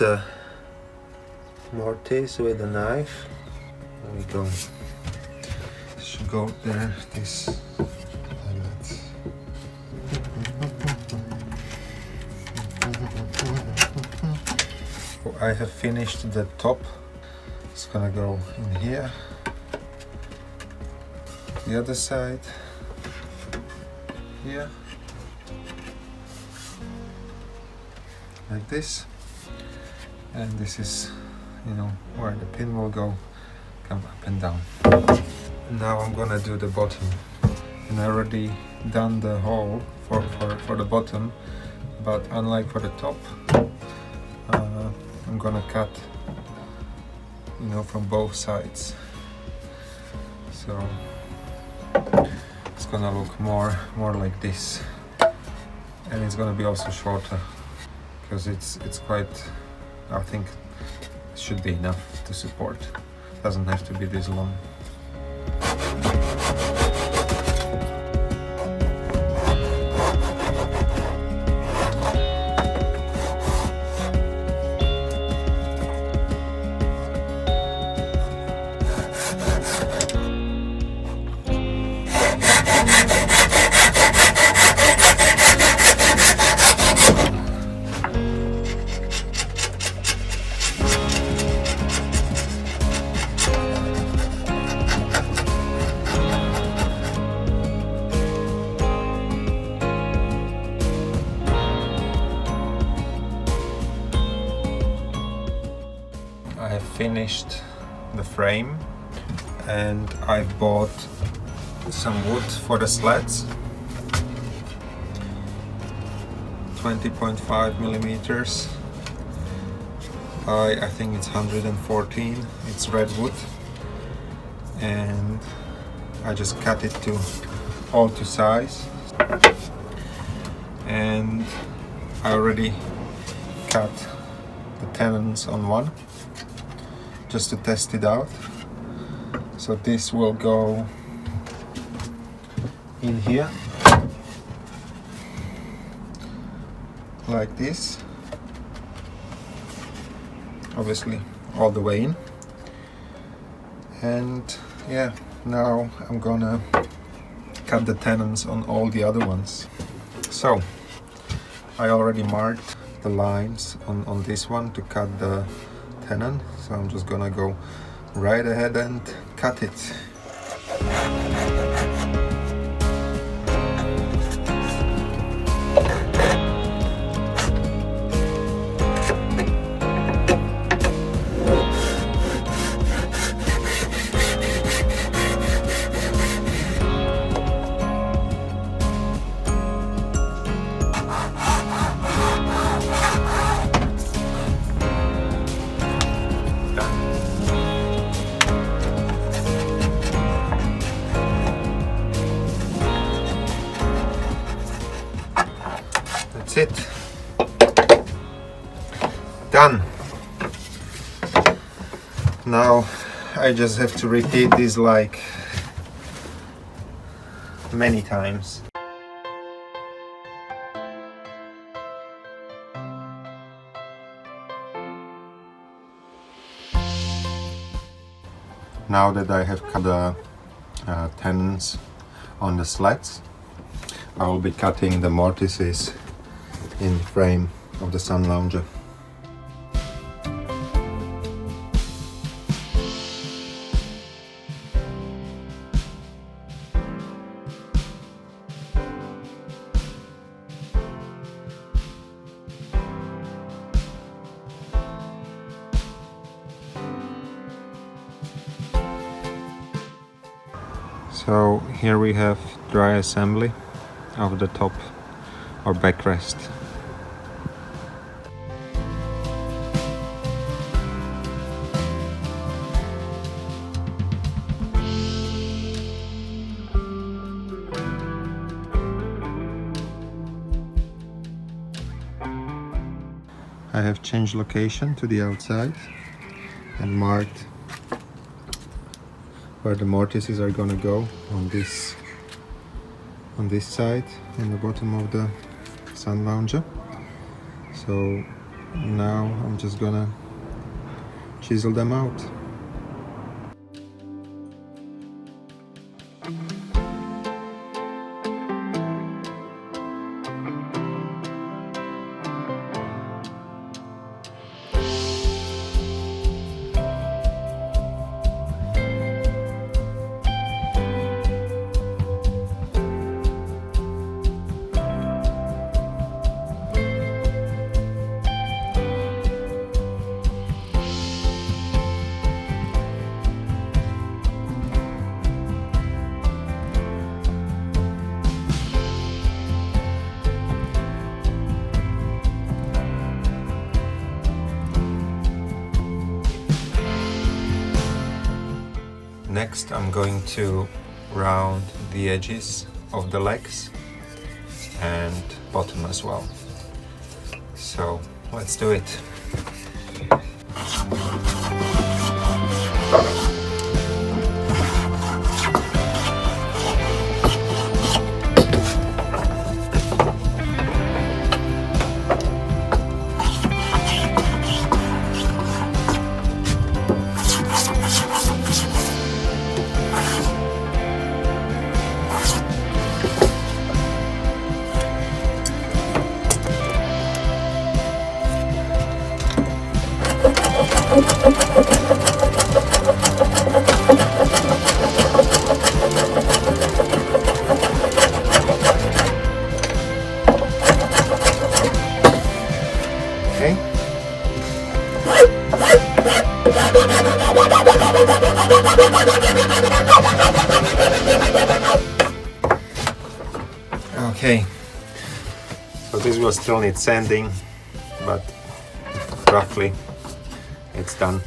the mortise with a knife. There we go. This should go there, this element. So I have finished the top. It's gonna go in here. The other side. Here. Like this. And this is, you know, where the pin will go, come up and down. Now I'm gonna do the bottom. And I already done the hole for the bottom, but unlike for the top, I'm gonna cut, you know, from both sides. So it's gonna look more like this, and it's gonna be also shorter because it's quite, I think it should be enough to support. Doesn't have to be this long. I have finished the frame and I bought some wood for the slats, 20.5 millimeters by, I think it's 114. It's redwood, and I just cut it all to size, and I already cut the tenons on one just to test it out. So this will go in here like this, obviously all the way in. And yeah, now I'm gonna cut the tenons on all the other ones. So I already marked the lines on this one to cut the tenon, so I'm just gonna go right ahead and cut it. That's it. Done. Now I just have to repeat this like many times. Now that I have cut the tenons on the slats, I will be cutting the mortises in the frame of the sun lounger. So here we have dry assembly of the top or backrest. I have changed location to the outside and marked where the mortises are gonna go on this side in the bottom of the sun lounger. So Now I'm just gonna chisel them out. Next, I'm going to round the edges of the legs and bottom as well. So let's do it. Okay. Okay. So this will still need sanding, but roughly it's done.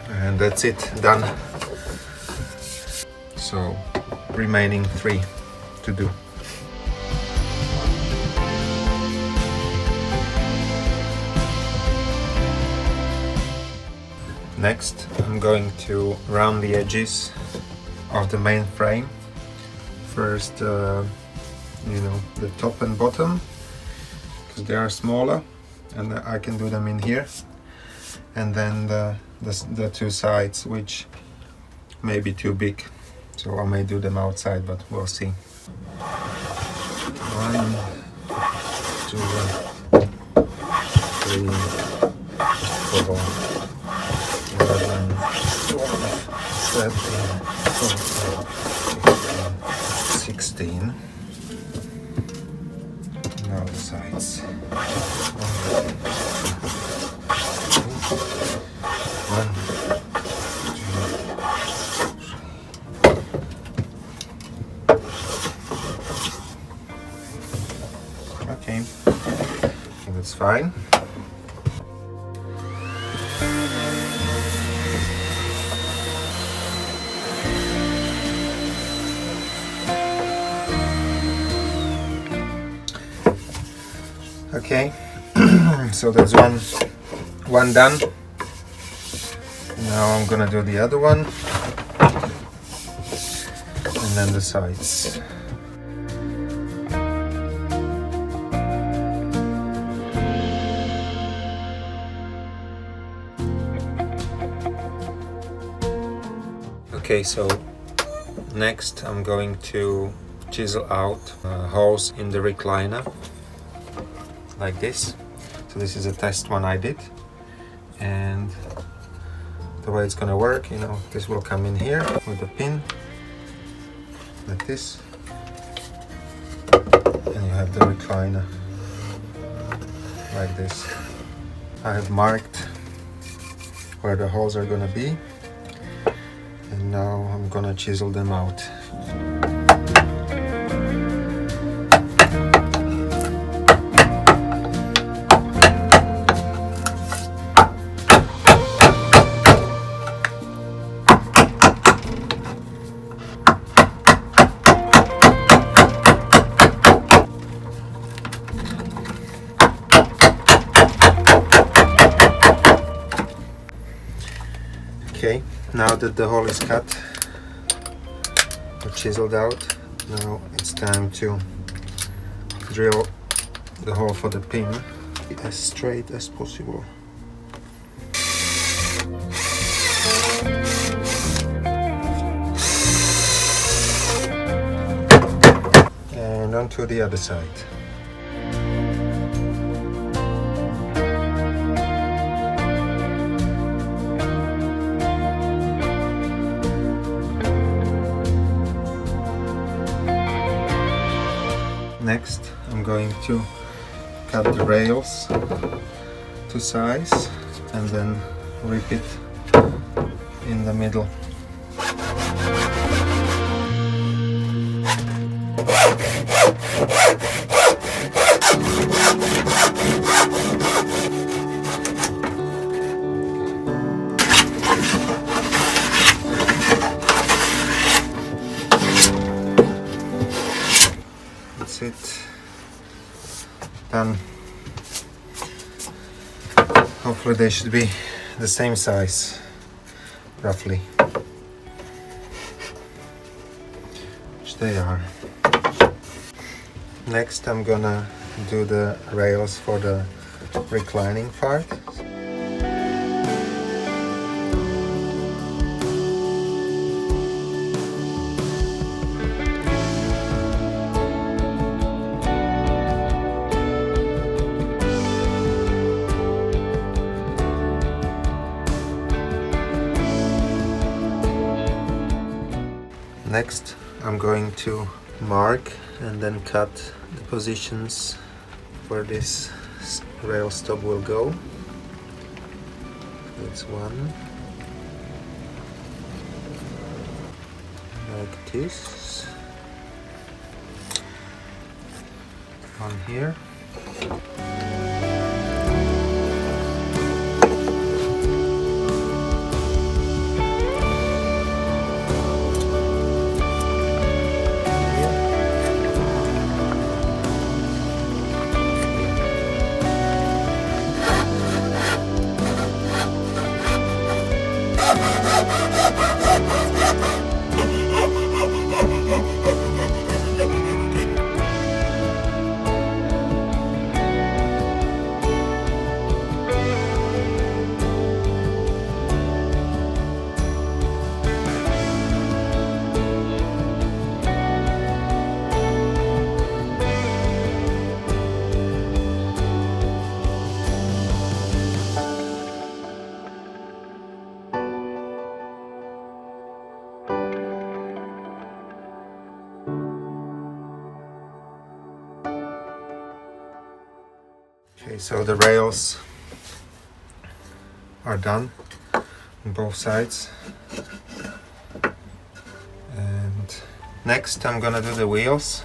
And that's it, done. So remaining 3 to do. Next, I'm going to round the edges of the main frame. First, the top and bottom, because they are smaller, and I can do them in here. And then the 2 sides, which may be too big, so I may do them outside, but we'll see. 1, 2, 3, 4, 11, 12, 13, 14, 15, 16. Now the sides. 1, 2, 3. Okay, I think that's fine. Okay, so that's one done. Now I'm gonna do the other one, and then the sides. Okay, so next I'm going to chisel out holes in the recliner, like this. So this is a test one I did, and the way it's gonna work, this will come in here with a pin, like this, and you have the recliner, like this. I have marked where the holes are gonna be, and now I'm gonna chisel them out. Now that the hole is cut or chiseled out, now it's time to drill the hole for the pin as straight as possible. And onto the other side. Next, I'm going to cut the rails to size and then rip it in the middle. That's it. Done. Hopefully they should be the same size, roughly, which they are. Next I'm gonna do the rails for the reclining part. Next, I'm going to mark and then cut the positions where this rail stop will go. That's one. Like this. One here. Okay, so the rails are done on both sides, and next I'm gonna do the wheels.